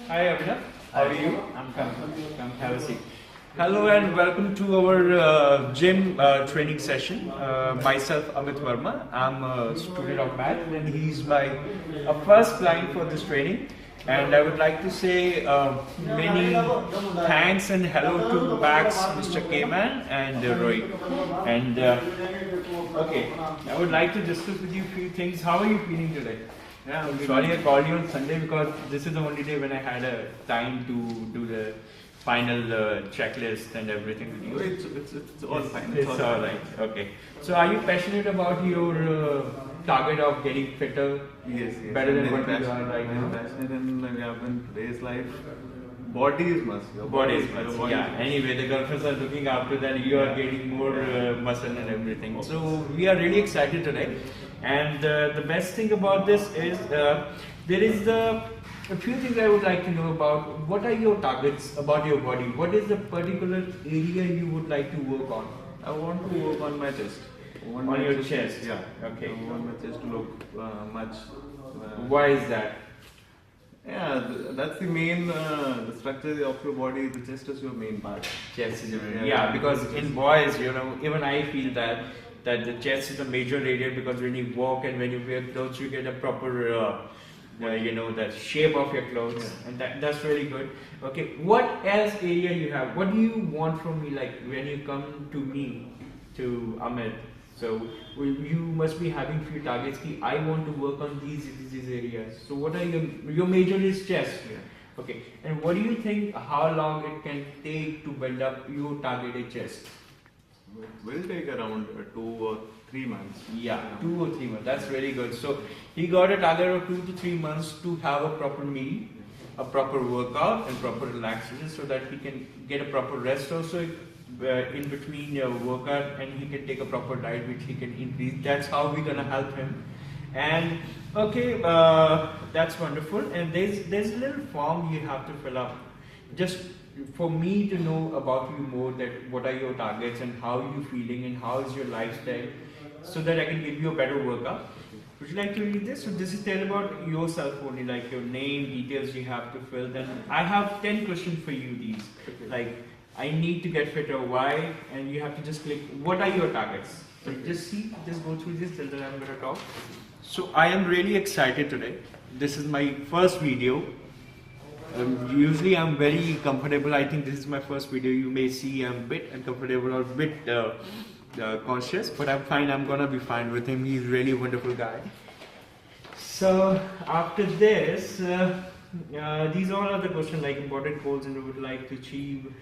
Hi Abhinav, how are you? I'm coming. Come have a seat. Hello and welcome to our gym training session. Myself Amit Verma, I'm a student of math and he's my first client for this training. And I would like to say many thanks and hello to Max, Mr. K-Man and Roy. And okay, I would like to discuss with you a few things. How are you feeling today? Yeah, Sorry I called you on Sunday because this is the only day when I had a time to do the final checklist and everything with you. it's all fine. It's all right. Okay. So are you passionate about your target of getting fitter? Yes. Better than I'm what very you are right I'm now? passionate in today's life. Body is must. Your Body is your much. body Yeah. Anyway, the girlfriends are looking after that. You are getting more muscle and everything. So we are really excited today. And the best thing about this is there is a few things I would like to know about. What are your targets about your body? What is the particular area you would like to work on? I want to work on my chest. On your chest? Yeah. Okay. I want my chest to look much. Why is that? Yeah, that's the main the structure of your body. The chest is your main part. Chest is Yeah. yeah, because in boys, even I feel that the chest is a major area because when you walk and when you wear clothes, you get a proper the shape of your clothes, Yeah. and that's really good. Okay, what else area you have? What do you want from me? Like when you come to me, to Amit, so you must be having few targets. Ki, I want to work on these areas. So what are your major is chest? Yeah. Okay, and what do you think? How long it can take to build up your targeted chest? It will take around 2 or 3 months. Yeah, 2 or 3 months. That's very good. So he got a target of 2 to 3 months to have a proper meal, a proper workout, and proper relaxation, so that he can get a proper rest also in between your workout, and he can take a proper diet which he can increase. That's how we're gonna help him. And okay, that's wonderful. And there's a little form you have to fill up, just for me to know about you more, that what are your targets and how you feeling and how is your lifestyle, so that I can give you a better workout. Would you like to read this? So this is tell about yourself only, like your name, details you have to fill. Then I have 10 questions for you. These like I need to get fitter. Why? And you have to just click. What are your targets? So just go through this till then I'm gonna talk. So I am really excited today. This is my first video. Usually I'm very comfortable. I think this is my first video. You may see I'm a bit uncomfortable or a bit conscious, but I'm fine. I'm gonna be fine with him. He's really a wonderful guy. So after this, these all are the questions like important goals and you would like to achieve.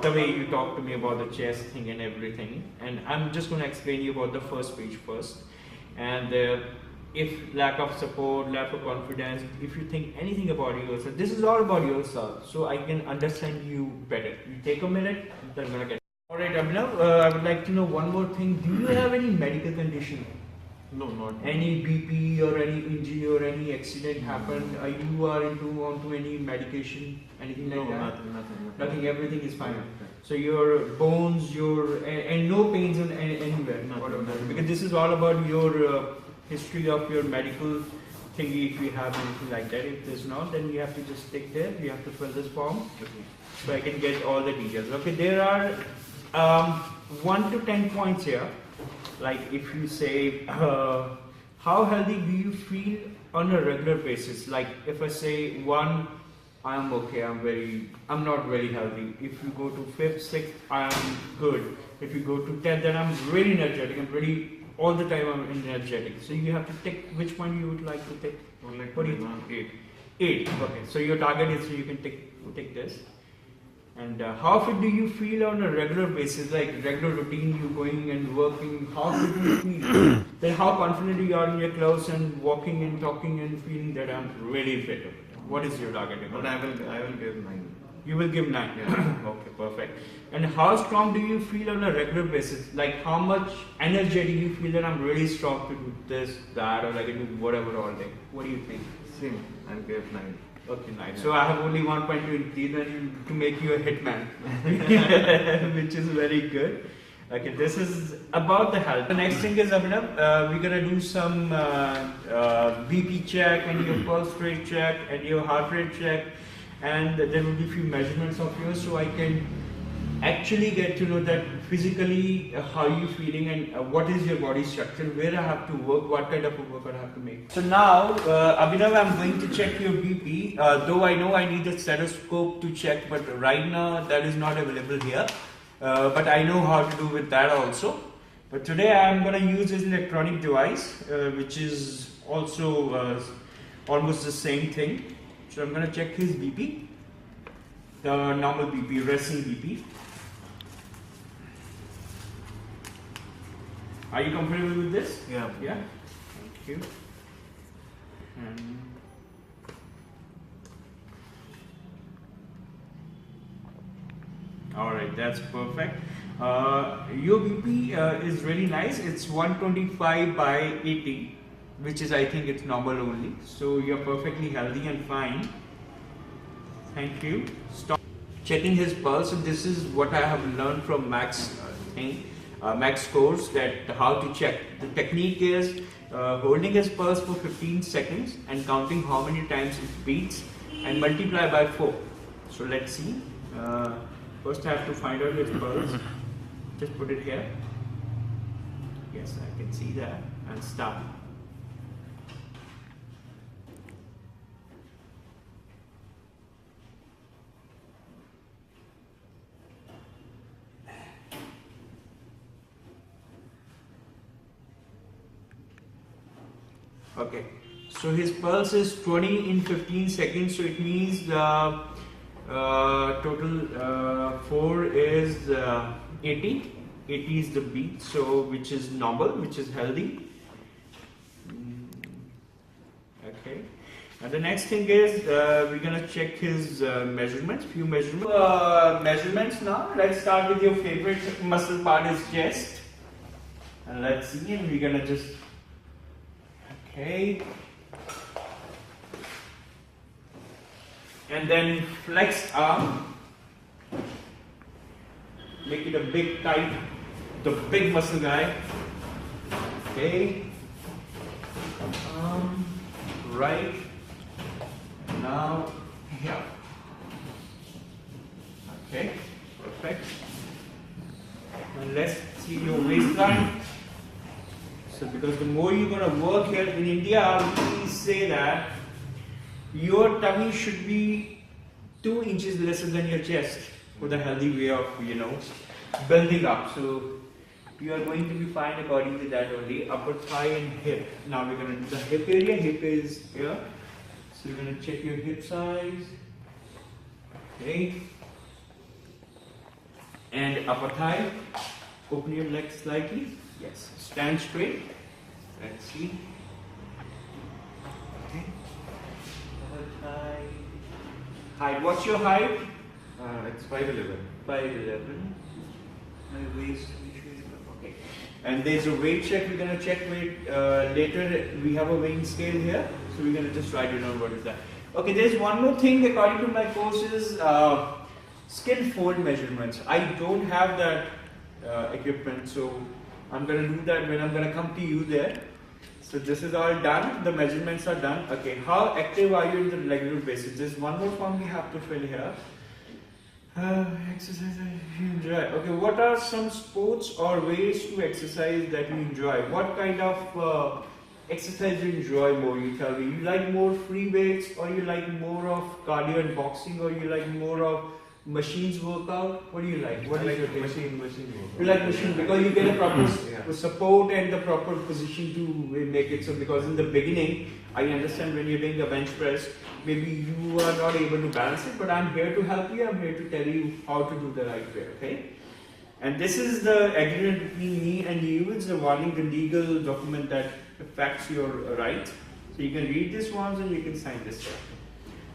The way you talk to me about the chest thing and everything, and I'm just gonna explain you about the first page first. And if lack of support, lack of confidence, if you think anything about yourself, this is all about yourself, so I can understand you better. You take a minute, then I'm gonna get. Alright, Abhinav, I would like to know one more thing. Do you have any medical condition? No, not Any BP or any injury or any accident happened? Are you onto any medication, anything like that? Nothing. Everything is fine. So your bones, and no pains anywhere. Nothing. Because this is all about your history of your medical thingy. If you have anything like that, if there's not, then you have to just stick there. You have to fill this form, so I can get all the details. Okay, there are 1 to 10 points here. Like if you say, how healthy do you feel on a regular basis? Like if I say 1, I'm okay, I'm not very healthy. If you go to 5th, 6th, I'm good. If you go to 10th, then I'm really energetic. All the time I'm energetic. So you have to take which one you would like to take. What do you think? 8. Okay. So your target is, so you can take this. And how fit do you feel on a regular basis, like regular routine, you going and working, how fit do you feel? Then how confident you are in your clothes and walking and talking and feeling that I'm really fit? What is your target? But I will give 9. You will give 9. Yeah. Okay, perfect. And how strong do you feel on a regular basis? Like how much energy do you feel that I'm really strong to do this, that, or I can do whatever all day? What do you think? Same. I'll give 9. Okay, nice. So I have only 1 point to increase to make you a hitman, which is very good. Okay, this is about the health. The next thing is, Abhinav, we're gonna do some BP check and your pulse rate check and your heart rate check and there will be few measurements of yours, so I can actually get to know that physically how you feeling and what is your body structure, where I have to work, what kind of a workout I have to make. So now, Abhinav, I'm going to check your BP. Though I know I need a stethoscope to check, but right now that is not available here. But I know how to do with that also. But today I'm going to use this electronic device, which is also almost the same thing. So I'm going to check his BP, the normal BP, resting BP. Are you comfortable with this? Yeah. Yeah. Thank you. All right, that's perfect. Your BP is really nice. It's 125 by 80, which is, I think, it's normal only. So you're perfectly healthy and fine. Thank you. Stop checking his pulse. So this is what I have learned from Max Max course, that how to check. The technique is holding his pulse for 15 seconds and counting how many times it beats and multiply by 4. So let's see. First I have to find out his pulse. Just put it here. Yes, I can see that. And start. Okay, so his pulse is 20 in 15 seconds, so it means the total 4 is 80. 80 is the beat, so which is normal, which is healthy. Okay, and the next thing is we're gonna check his measurements, few measurements. Measurements now. Let's start with your favorite muscle part, is chest. And let's see, and we're gonna just. Okay. And then flex arm. Make it a big tight, the big muscle guy. Okay. Right. Now here. Okay. Perfect. And let's see your waistline. So because the more you're going to work here in India, we say that your tummy should be 2 inches lesser than your chest for the healthy way of, building up. So you are going to be fine according to that only. Upper thigh and hip. Now we're going to do the hip area. Hip is here. So we're going to check your hip size. Okay. And upper thigh. Open your legs slightly. Yes. Stand straight. Let's see. Okay. Height. What's your height? It's 5'11". 5'11". My waist. Okay. And there's a weight check. We're gonna check weight later. We have a weighing scale here, so we're gonna just write it down. What is that? Okay. There's one more thing. According to my courses, skin fold measurements. I don't have that equipment, so I'm going to do that when I'm going to come to you there. So this is all done, the measurements are done. Okay, how active are you in the regular basis? There's one more form we have to fill here. Exercise you enjoy. Okay, what are some sports or ways to exercise that you enjoy? What kind of exercise you enjoy more? You tell me. You like more free weights, or you like more of cardio and boxing, or you like more of machines workout? What do you like? What is your taste? Machine workout. You like machine because you get a proper Yeah. support and the proper position to make it. So because in the beginning, I understand when you're doing a bench press, maybe you are not able to balance it, but I'm here to help you. I'm here to tell you how to do the right way, okay? And this is the agreement between me and you. It's a warning, the legal document that affects your right. So you can read this once and you can sign this one.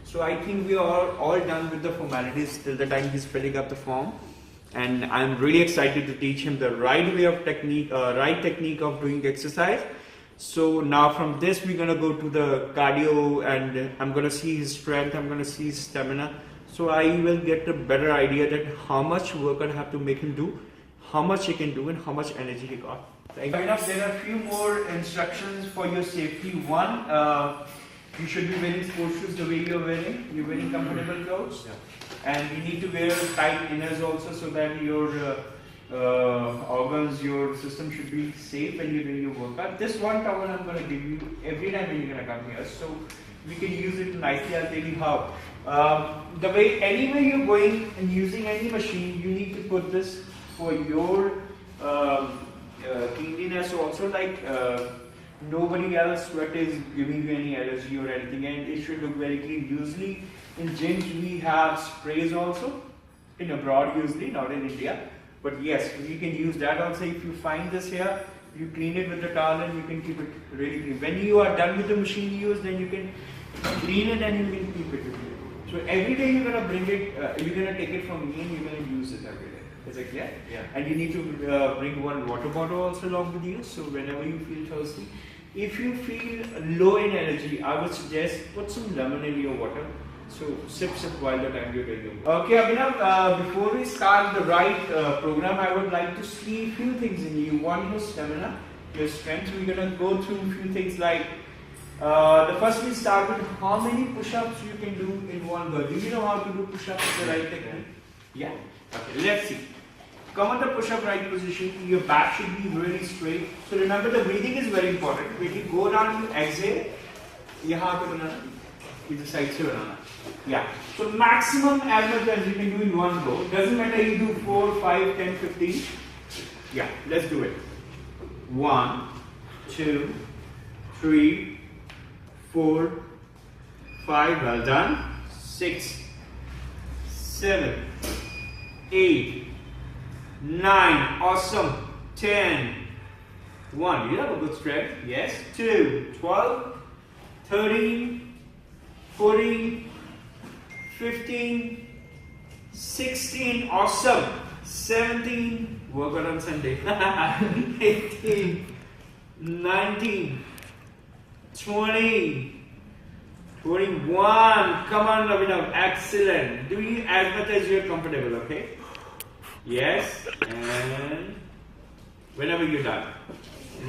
So I think we are all done with the formalities till the time he's filling up the form. And I'm really excited to teach him the right way of technique, right technique of doing exercise. So now from this we're gonna go to the cardio, and I'm gonna see his strength, I'm gonna see his stamina. So I will get a better idea that how much work I have to make him do, how much he can do, and how much energy he got. There are a few more instructions for your safety. One, You should be wearing sports shoes the way you're wearing. You're wearing comfortable clothes. And you need to wear tight inners also so that your organs, your system should be safe when you're doing your workout. This one towel I'm going to give you every time when you're going to come here. So we can use it nicely. I'll tell you how. The way, anywhere you're going and using any machine, you need to put this for your cleanliness also, like nobody else sweat is giving you any allergy or anything, and it should look very clean. Usually in gyms we have sprays also, in abroad usually, not in India, but yes, you can use that also. If you find this here, you clean it with the towel and you can keep it really clean. When you are done with the machine use, then you can clean it and you can keep it with you. So every day you're gonna bring it, you're gonna take it from me and you're gonna use it every day. Is it clear? Yeah. And you need to bring one water bottle also along with you. So whenever you feel thirsty, if you feel low in energy, I would suggest put some lemon in your water. So sip while the time you're doing it. Okay, Abhinav, before we start the right program, I would like to see a few things in you. One, your stamina, your strength. We're gonna go through a few things like the first we start with how many push-ups you can do in one go. Do you know how to do push-ups the right technique? Yeah. Okay, let's see. Come on the push-up right position. Your back should be really straight. So remember, the breathing is very important. When you go down, you exhale. यहाँ पे बनाना, इधर side से बनाना. Yeah. So maximum as much as you can do in one go. Doesn't matter you do 4, 5, 10, 15. Yeah. Let's do it. 1, 2, 3, 4, 5. Well done. 6, 7, 8, 9, awesome. 10, 1, you have a good strength. Yes. 2, 12, 13, 14, 15, 16, awesome. 17, work on Sunday. 18, 19, 20, 21. Come on, Abhinav. Excellent. Do it as much as you're comfortable, okay? Yes. And whenever you're done.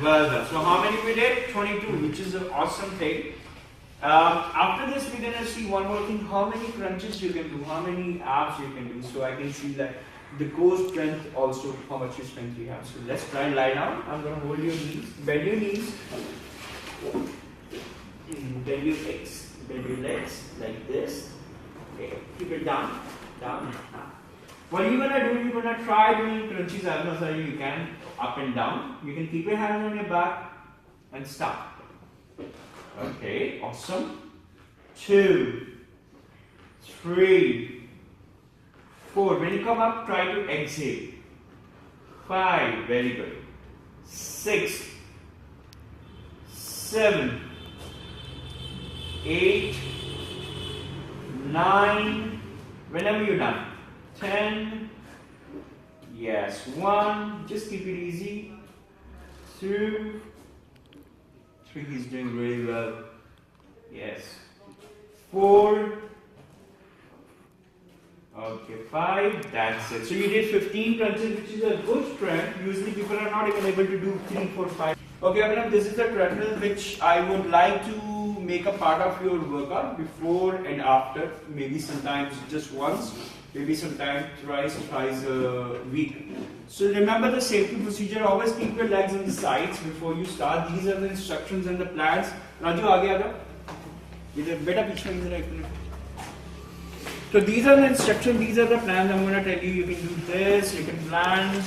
Well done. So how many we did? 22, which is an awesome thing. After this, we're gonna see one more thing. How many crunches you can do? How many abs you can do? So I can see that the core strength also, how much strength you have. So let's try and lie down. I'm gonna hold your knees. Bend your knees. Bend your legs. Bend your legs like this. Okay. Keep it down. Down. What you're gonna do? You're gonna try doing crunches as much as you can, up and down. You can keep your hands on your back and stop. Okay, awesome. 2, 3, 4. When you come up, try to exhale. 5, very good. 6, 7, 8, 9. Whenever you're done. 10. Yes, 1. Just keep it easy. 2. 3, he's doing really well. Yes. 4. Okay, 5. That's it. So you did 15 crunches, which is a good strength. Usually people are not even able to do 3, 4, 5. Okay, Abhinav, this is the treadmill which I would like to make a part of your workout before and after. Maybe sometimes just once. Maybe sometimes twice a week. So remember the safety procedure. Always keep your legs on the sides before you start. These are the instructions and the plans. Raju, आगे आ जाओ. इधर बेटा पीछे इधर एक minute. So these are the instructions. These are the plans. I'm going to tell you. You can do this. You can plan,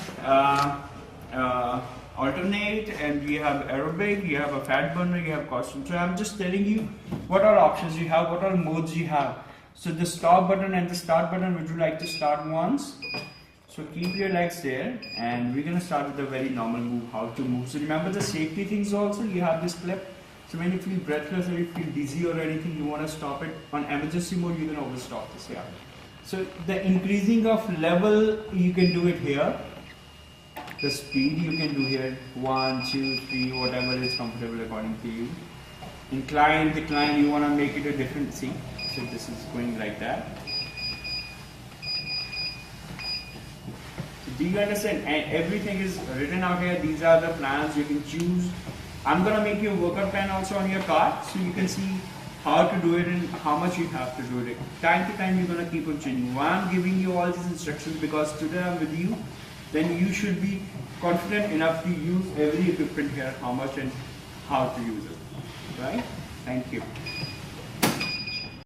alternate, and you have aerobic. You have a fat burner. You have costume. So I'm just telling you what are options you have. What are modes you have. So the stop button and the start button, would you like to start once? So keep your legs there, and we're gonna start with a very normal move, how to move. So remember the safety things also, you have this clip. So when you feel breathless or you feel dizzy or anything, you wanna stop it. On emergency mode, you can always stop this, yeah. So the increasing of level, you can do it here. The speed you can do here, 1, 2, 3, whatever is comfortable according to you. Incline, decline, you wanna make it a different thing. So this is going like that. So do you understand? And everything is written out here. These are the plans you can choose. I'm gonna make you a workout plan also on your card, so you can see how to do it and how much you have to do it. Time to time, you're gonna keep on changing. Why I'm giving you all these instructions, because today I'm with you, then you should be confident enough to use every equipment here, how much and how to use it. Right? Thank you.